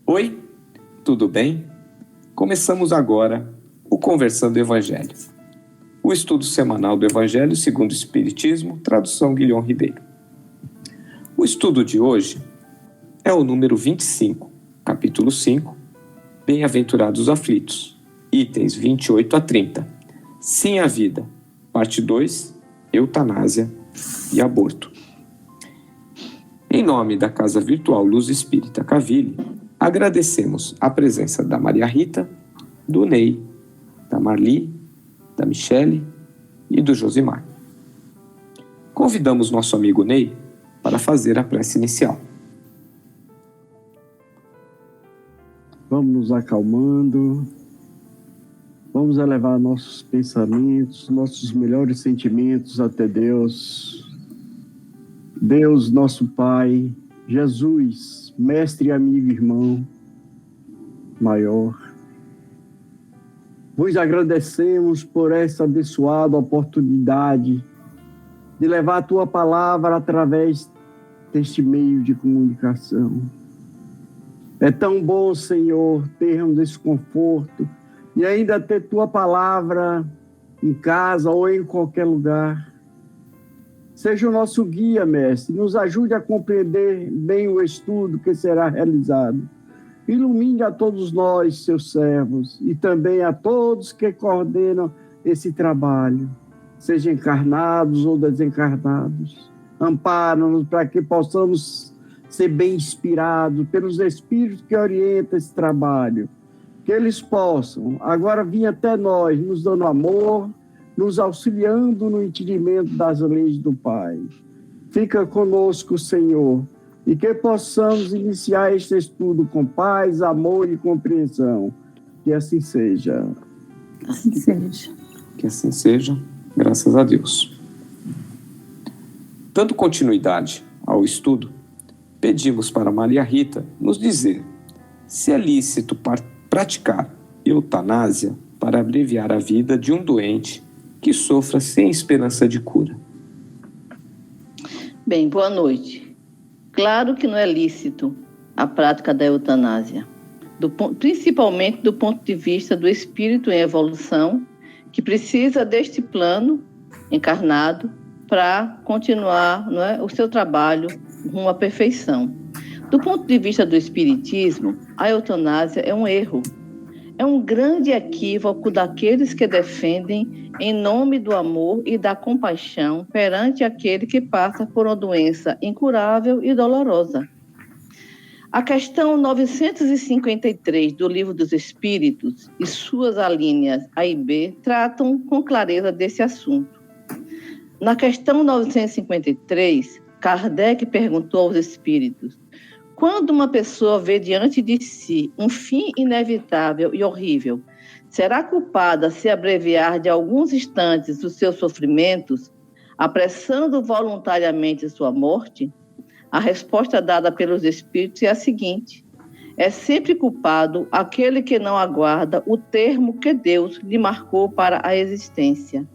Oi, tudo bem? Começamos agora o Conversando Evangelho, o estudo semanal do Evangelho segundo o Espiritismo, tradução Guilherme Ribeiro. O estudo de hoje é o número 25, capítulo 5, Bem-aventurados os aflitos, itens 28 a 30, Sim à vida, parte 2, Eutanásia e aborto. Em nome da Casa Virtual Luz Espírita Caville, agradecemos a presença da Maria Rita, do Ney, da Marli, da Michele e do Josimar. Convidamos nosso amigo Ney para fazer a prece inicial. Vamos nos acalmando, vamos elevar nossos pensamentos, nossos melhores sentimentos até Deus. Deus, nosso Pai, Jesus, mestre, amigo, irmão maior, vos agradecemos por essa abençoada oportunidade de levar a tua palavra através deste meio de comunicação. É tão bom, Senhor, termos esse conforto e ainda ter tua palavra em casa ou em qualquer lugar. Seja o nosso guia, mestre, nos ajude a compreender bem o estudo que será realizado. Ilumine a todos nós, seus servos, e também a todos que coordenam esse trabalho, sejam encarnados ou desencarnados. Ampara-nos para que possamos ser bem inspirados pelos Espíritos que orientam esse trabalho, que eles possam agora vir até nós, nos dando amor, nos auxiliando no entendimento das leis do Pai. Fica conosco, Senhor, e que possamos iniciar este estudo com paz, amor e compreensão. Que assim seja. Assim seja. Que assim seja, graças a Deus. Dando continuidade ao estudo, pedimos para Maria Rita nos dizer se é lícito praticar eutanásia para abreviar a vida de um doente que sofra sem esperança de cura. Bem, boa noite. Claro que não é lícito a prática da eutanásia, principalmente do ponto de vista do espírito em evolução, que precisa deste plano encarnado para continuar, não é, o seu trabalho rumo à perfeição. Do ponto de vista do espiritismo, a eutanásia é um erro. É um grande equívoco daqueles que defendem em nome do amor e da compaixão perante aquele que passa por uma doença incurável e dolorosa. A questão 953 do Livro dos Espíritos e suas alíneas A e B tratam com clareza desse assunto. Na questão 953, Kardec perguntou aos espíritos: quando uma pessoa vê diante de si um fim inevitável e horrível, será culpada se abreviar de alguns instantes os seus sofrimentos, apressando voluntariamente sua morte? A resposta dada pelos espíritos é a seguinte: é sempre culpado aquele que não aguarda o termo que Deus lhe marcou para a existência.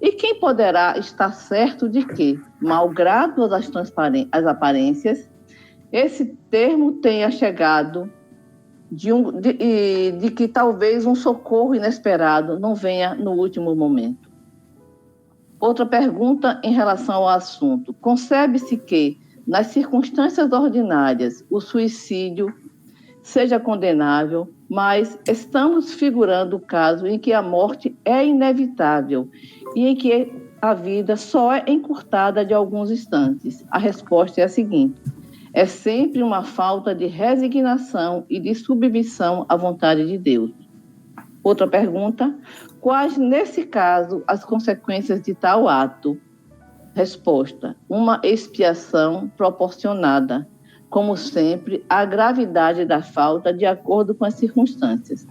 E quem poderá estar certo de que, malgrado as aparências, esse termo tenha chegado de que talvez um socorro inesperado não venha no último momento? Outra pergunta em relação ao assunto. Concebe-se que, nas circunstâncias ordinárias, o suicídio seja condenável, mas estamos figurando o caso em que a morte é inevitável e em que a vida só é encurtada de alguns instantes. A resposta é a seguinte: é sempre uma falta de resignação e de submissão à vontade de Deus. Outra pergunta: quais, nesse caso, as consequências de tal ato? Resposta: uma expiação proporcionada, como sempre, à gravidade da falta de acordo com as circunstâncias.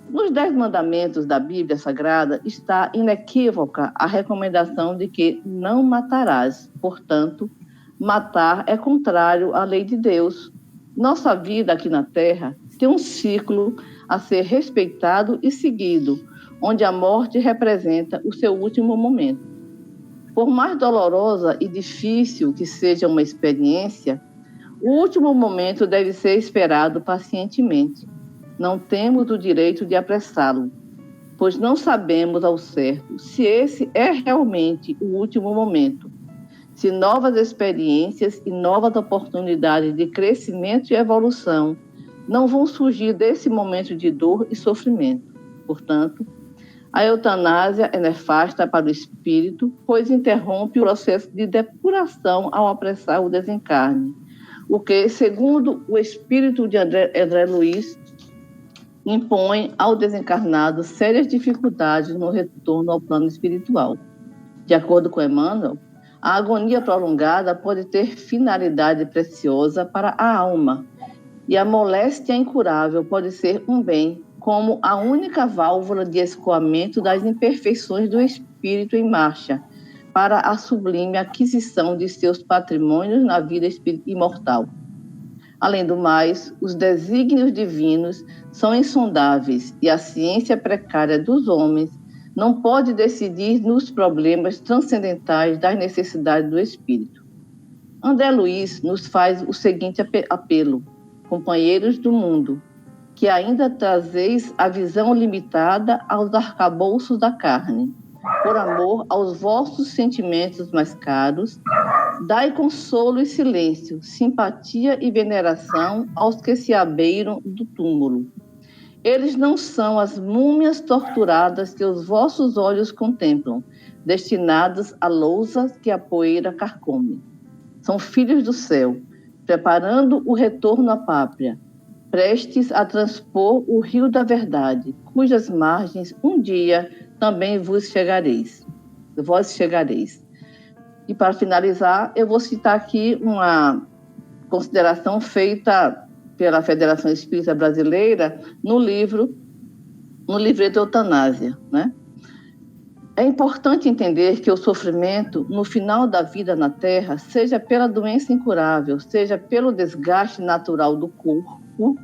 Nos 10 mandamentos da Bíblia Sagrada está inequívoca a recomendação de que não matarás. Portanto, matar é contrário à lei de Deus. Nossa vida aqui na Terra tem um ciclo a ser respeitado e seguido, onde a morte representa o seu último momento. Por mais dolorosa e difícil que seja uma experiência, o último momento deve ser esperado pacientemente. Não temos o direito de apressá-lo, pois não sabemos ao certo se esse é realmente o último momento, se novas experiências e novas oportunidades de crescimento e evolução não vão surgir desse momento de dor e sofrimento. Portanto, a eutanásia é nefasta para o espírito, pois interrompe o processo de depuração ao apressar o desencarne, o que, segundo o espírito de André Luiz, impõe ao desencarnado sérias dificuldades no retorno ao plano espiritual. De acordo com Emmanuel, a agonia prolongada pode ter finalidade preciosa para a alma, e a moléstia incurável pode ser um bem, como a única válvula de escoamento das imperfeições do espírito em marcha, para a sublime aquisição de seus patrimônios na vida imortal. Além do mais, os desígnios divinos são insondáveis e a ciência precária dos homens não pode decidir nos problemas transcendentais das necessidades do espírito. André Luiz nos faz o seguinte apelo: companheiros do mundo, que ainda trazeis a visão limitada aos arcabouços da carne, por amor aos vossos sentimentos mais caros, dai consolo e silêncio, simpatia e veneração aos que se abeiram do túmulo. Eles não são as múmias torturadas que os vossos olhos contemplam, destinadas a lousas que a poeira carcome. São filhos do céu, preparando o retorno à pátria, prestes a transpor o rio da verdade, cujas margens um dia também vós chegareis. E para finalizar, eu vou citar aqui uma consideração feita pela Federação Espírita Brasileira no livreto Eutanásia, né? É importante entender que o sofrimento no final da vida na Terra, seja pela doença incurável, seja pelo desgaste natural do corpo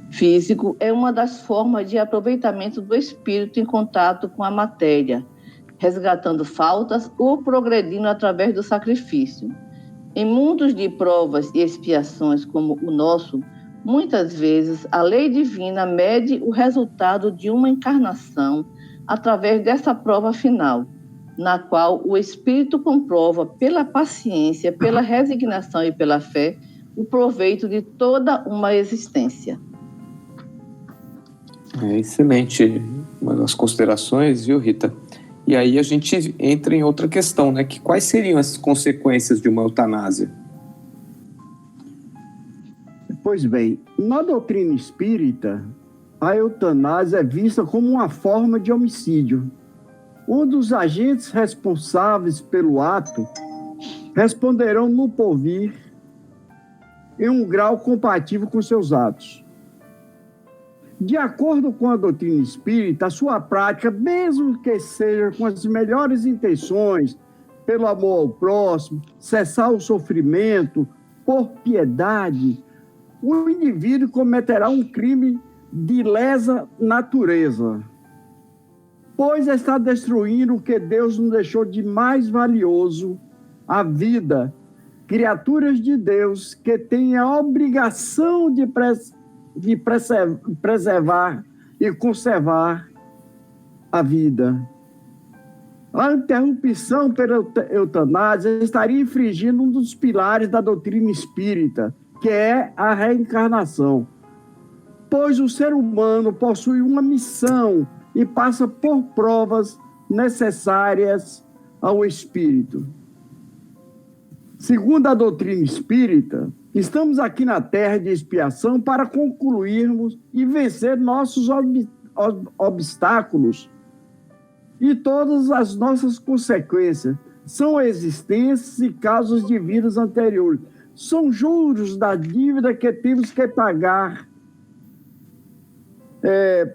físico, é uma das formas de aproveitamento do espírito em contato com a matéria, resgatando faltas ou progredindo através do sacrifício. Em mundos de provas e expiações como o nosso, muitas vezes a lei divina mede o resultado de uma encarnação através dessa prova final, na qual o espírito comprova pela paciência, pela resignação e pela fé o proveito de toda uma existência. É excelente as considerações, viu, Rita? E aí a gente entra em outra questão, né? Que quais seriam as consequências de uma eutanásia? Pois bem, na doutrina espírita, a eutanásia é vista como uma forma de homicídio, onde os agentes responsáveis pelo ato responderão no porvir em um grau compatível com seus atos. De acordo com a doutrina espírita, a sua prática, mesmo que seja com as melhores intenções, pelo amor ao próximo, cessar o sofrimento, por piedade, o indivíduo cometerá um crime de lesa natureza, pois está destruindo o que Deus nos deixou de mais valioso, a vida, criaturas de Deus que têm a obrigação de preservar e conservar a vida. A interrupção pela eutanásia estaria infringindo um dos pilares da doutrina espírita, que é a reencarnação, pois o ser humano possui uma missão e passa por provas necessárias ao espírito. Segundo a doutrina espírita, estamos aqui na terra de expiação para concluirmos e vencer nossos obstáculos e todas as nossas consequências. São existências e causas de vidas anteriores. São juros da dívida que temos que pagar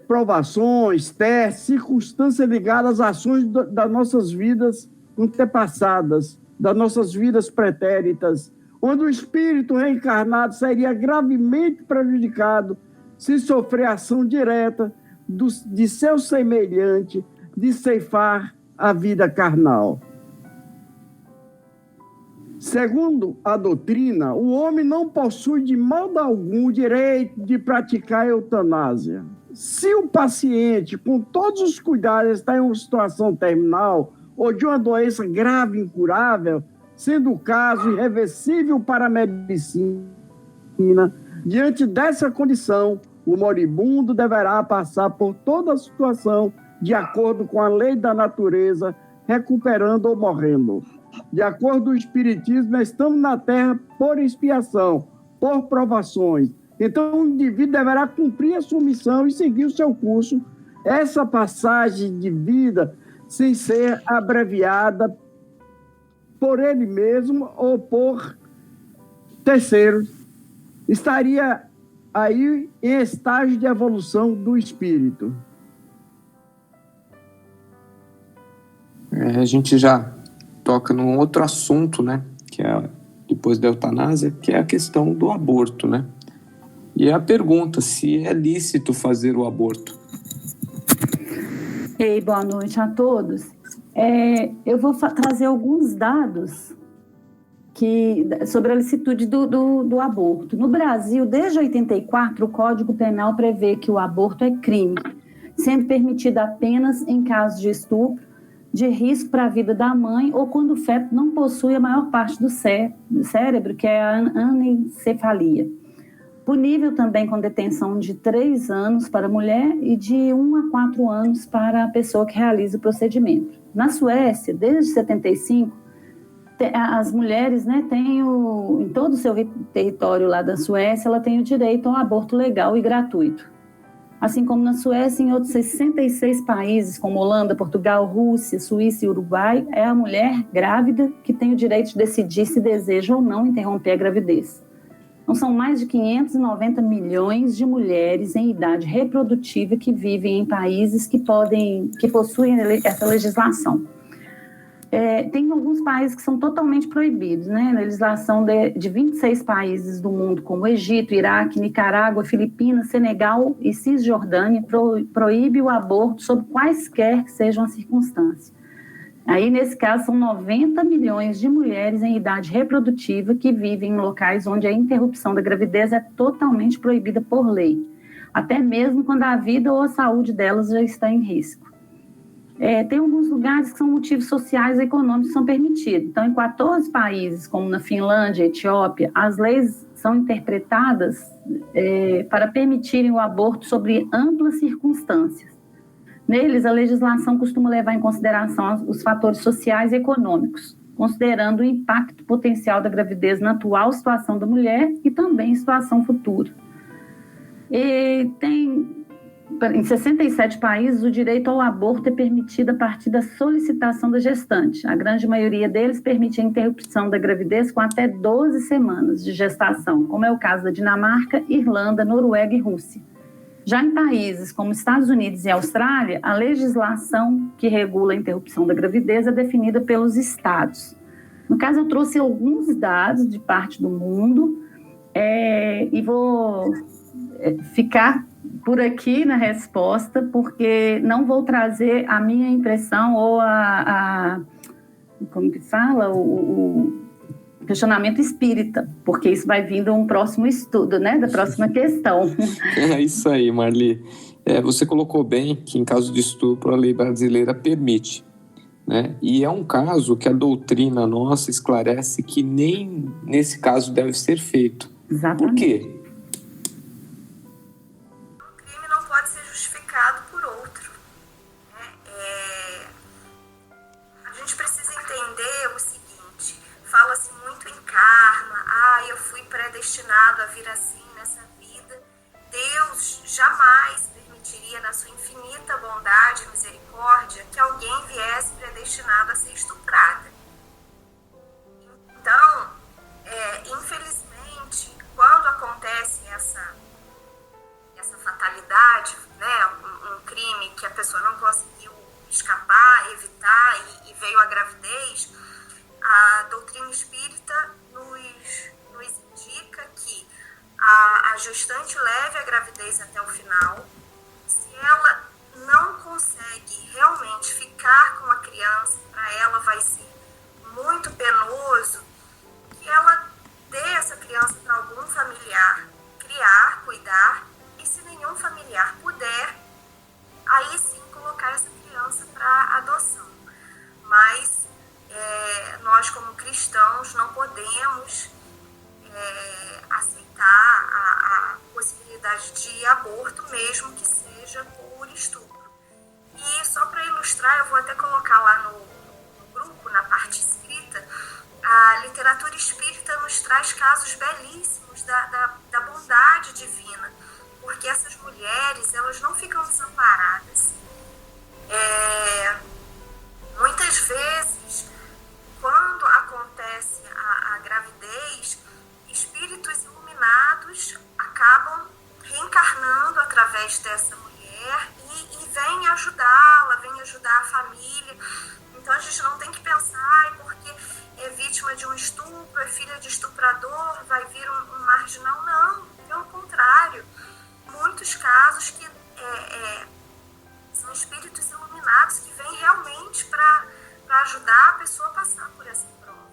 provações, testes, circunstâncias ligadas às ações das nossas vidas antepassadas, das nossas vidas pretéritas, onde o espírito reencarnado seria gravemente prejudicado se sofrer ação direta de seu semelhante de ceifar a vida carnal. Segundo a doutrina, o homem não possui de modo algum o direito de praticar a eutanásia. Se o paciente, com todos os cuidados, está em uma situação terminal ou de uma doença grave e incurável, sendo o caso irreversível para a medicina, diante dessa condição, o moribundo deverá passar por toda a situação de acordo com a lei da natureza, recuperando ou morrendo. De acordo com o Espiritismo, estamos na Terra por expiação, por provações. Então, o indivíduo deverá cumprir a sua missão e seguir o seu curso. Essa passagem de vida, sem ser abreviada por ele mesmo ou por terceiros, estaria aí em estágio de evolução do espírito. A gente já toca num outro assunto, né, que é depois da eutanásia, que é a questão do aborto, né? E a pergunta se é lícito fazer o aborto. Ei, boa noite a todos. Eu vou trazer alguns dados sobre a licitude do aborto. No Brasil, desde 84, o Código Penal prevê que o aborto é crime, sendo permitido apenas em caso de estupro, de risco para a vida da mãe ou quando o feto não possui a maior parte do cérebro, que é a anencefalia. Punível também com detenção de 3 anos para a mulher e de 1 a 4 anos para a pessoa que realiza o procedimento. Na Suécia, desde 75, as mulheres, né, têm em todo o seu território lá da Suécia, ela tem o direito ao aborto legal e gratuito. Assim como na Suécia, em outros 66 países, como Holanda, Portugal, Rússia, Suíça e Uruguai, é a mulher grávida que tem o direito de decidir se deseja ou não interromper a gravidez. Então, são mais de 590 milhões de mulheres em idade reprodutiva que vivem em países que possuem essa legislação. Tem alguns países que são totalmente proibidos, né? A legislação de 26 países do mundo, como Egito, Iraque, Nicarágua, Filipinas, Senegal e Cisjordânia, proíbe o aborto sob quaisquer que sejam as circunstâncias. Aí, nesse caso, são 90 milhões de mulheres em idade reprodutiva que vivem em locais onde a interrupção da gravidez é totalmente proibida por lei, até mesmo quando a vida ou a saúde delas já está em risco. Tem alguns lugares que são motivos sociais e econômicos que são permitidos. Então, em 14 países, como na Finlândia e Etiópia, as leis são interpretadas para permitirem o aborto sob amplas circunstâncias. Neles, a legislação costuma levar em consideração os fatores sociais e econômicos, considerando o impacto potencial da gravidez na atual situação da mulher e também em situação futura. Em 67 países, o direito ao aborto é permitido a partir da solicitação da gestante. A grande maioria deles permite a interrupção da gravidez com até 12 semanas de gestação, como é o caso da Dinamarca, Irlanda, Noruega e Rússia. Já em países como Estados Unidos e Austrália, a legislação que regula a interrupção da gravidez é definida pelos estados. No caso, eu trouxe alguns dados de parte do mundo e vou ficar por aqui na resposta, porque não vou trazer a minha impressão ou como que fala? O questionamento espírita, porque isso vai vindo um próximo estudo, né, da próxima questão. É isso aí, Marli. Você colocou bem que em caso de estupro a lei brasileira permite, né? E é um caso que a doutrina nossa esclarece que nem nesse caso deve ser feito. Exatamente. Por quê? Predestinado a vir assim nessa vida, Deus jamais permitiria, na sua infinita bondade e misericórdia, que alguém viesse predestinado a ser estuprada. Então, infelizmente, quando acontece essa essa fatalidade, né, um crime que a pessoa não conseguiu escapar, evitar e veio a gravidez, a doutrina espírita nos indica que a gestante leve a gravidez até o final. Se ela não consegue realmente ficar com a criança, para ela vai ser muito penoso, que ela dê essa criança para algum familiar, criar, cuidar, e se nenhum familiar puder, aí sim colocar essa criança para adoção. Mas nós, como cristãos, não podemos aceitar a possibilidade de aborto, mesmo que seja por estupro. E só para ilustrar, eu vou até colocar lá no grupo, na parte escrita, a literatura espírita nos traz casos belíssimos da bondade divina, porque essas mulheres, elas não ficam desamparadas. Muitas vezes, quando acontece a gravidez, espíritos iluminados acabam reencarnando através dessa mulher e vêm ajudá-la, vêm ajudar a família. Então a gente não tem que pensar, porque é vítima de um estupro, é filha de estuprador, vai vir um marginal. Não, pelo contrário. Muitos casos que são espíritos iluminados que vêm realmente para ajudar a pessoa a passar por essa prova.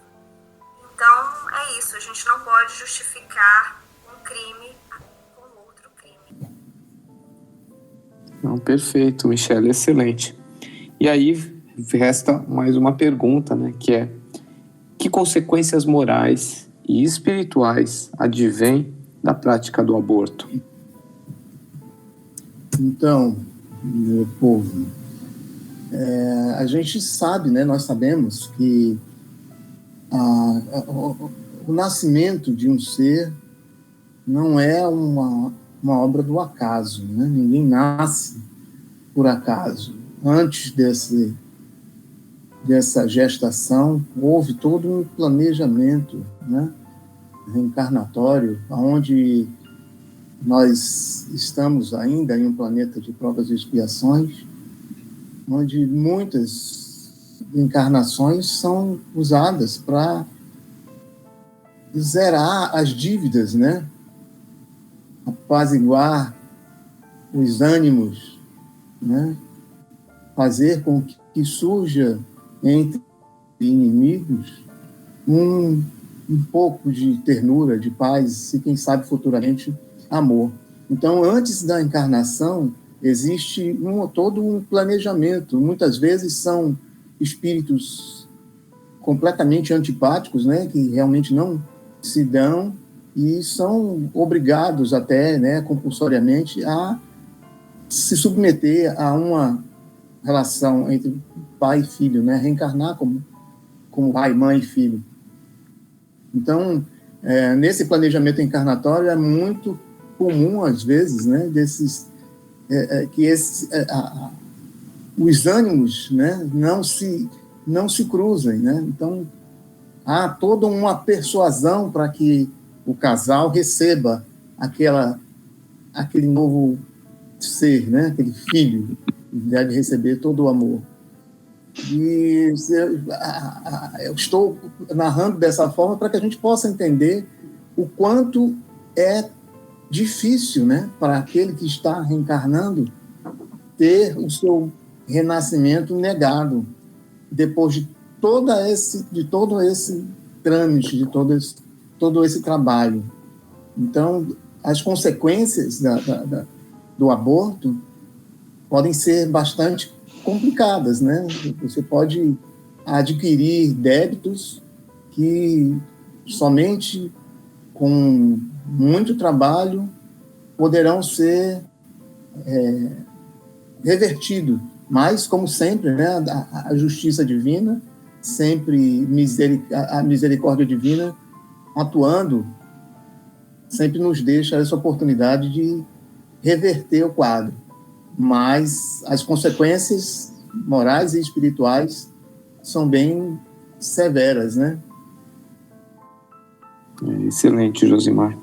Então, é isso. A gente não pode justificar um crime com outro crime. Não, perfeito, Michele, excelente. E aí resta mais uma pergunta, né, que é: que consequências morais e espirituais advêm da prática do aborto? Então, meu povo, a gente sabe, né, nós sabemos que o nascimento de um ser não é uma obra do acaso, né? Ninguém nasce por acaso. Antes dessa gestação, houve todo um planejamento, né, reencarnatório, onde nós estamos ainda em um planeta de provas e expiações, onde muitas encarnações são usadas para zerar as dívidas, né? Apaziguar os ânimos, né? Fazer com que surja entre inimigos um pouco de ternura, de paz e, quem sabe, futuramente, amor. Então, antes da encarnação, existe todo um planejamento. Muitas vezes são espíritos completamente antipáticos, né, que realmente não se dão e são obrigados até, né, compulsoriamente, a se submeter a uma relação entre pai e filho, né, reencarnar como pai, mãe e filho. Então, nesse planejamento encarnatório é muito comum, às vezes, né, os ânimos, né, não se cruzem, né? Então, há toda uma persuasão para que o casal receba aquele novo ser, né, aquele filho, que deve receber todo o amor. E eu estou narrando dessa forma para que a gente possa entender o quanto é difícil, né, para aquele que está reencarnando ter o seu renascimento negado depois de todo esse trâmite, de todo esse trabalho. Então, as consequências do aborto podem ser bastante complicadas, né? Você pode adquirir débitos que somente com muito trabalho poderão ser revertidos. Mas, como sempre, né, a justiça divina, sempre a misericórdia divina atuando, sempre nos deixa essa oportunidade de reverter o quadro. Mas as consequências morais e espirituais são bem severas, né? Excelente, Josimar.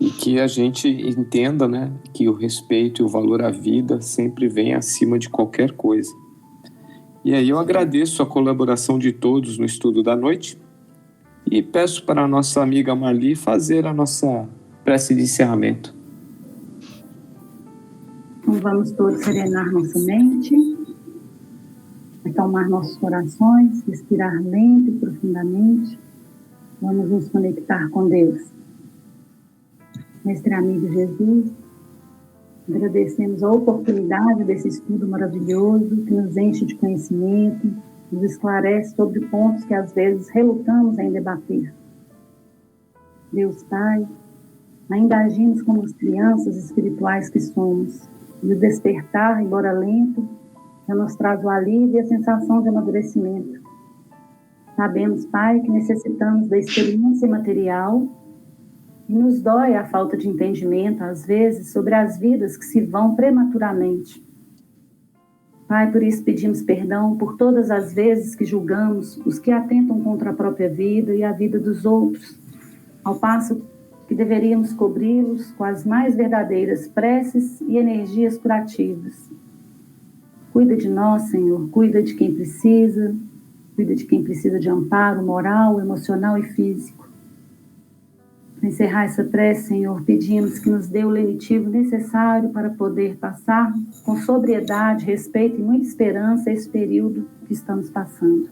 E que a gente entenda, né, que o respeito e o valor à vida sempre vem acima de qualquer coisa. E aí eu agradeço a colaboração de todos no estudo da noite e peço para a nossa amiga Marli fazer a nossa prece de encerramento. Então vamos todos serenar nossa mente, acalmar nossos corações, respirar lento e profundamente. Vamos nos conectar com Deus. Mestre amigo Jesus, agradecemos a oportunidade desse estudo maravilhoso que nos enche de conhecimento, nos esclarece sobre pontos que às vezes relutamos em debater. Deus Pai, ainda agimos como as crianças espirituais que somos, e o despertar, embora lento, já nos traz o alívio e a sensação de amadurecimento. Sabemos, Pai, que necessitamos da experiência material e nos dói a falta de entendimento, às vezes, sobre as vidas que se vão prematuramente. Pai, por isso pedimos perdão por todas as vezes que julgamos os que atentam contra a própria vida e a vida dos outros, ao passo que deveríamos cobri-los com as mais verdadeiras preces e energias curativas. Cuida de nós, Senhor, cuida de quem precisa de amparo moral, emocional e físico. Para encerrar essa prece, Senhor, pedimos que nos dê o lenitivo necessário para poder passar com sobriedade, respeito e muita esperança esse período que estamos passando.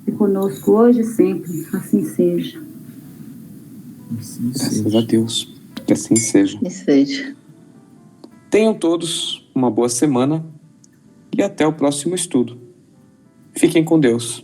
E conosco hoje e sempre, assim seja. Graças a Deus, que assim seja. Que seja. Tenham todos uma boa semana e até o próximo estudo. Fiquem com Deus.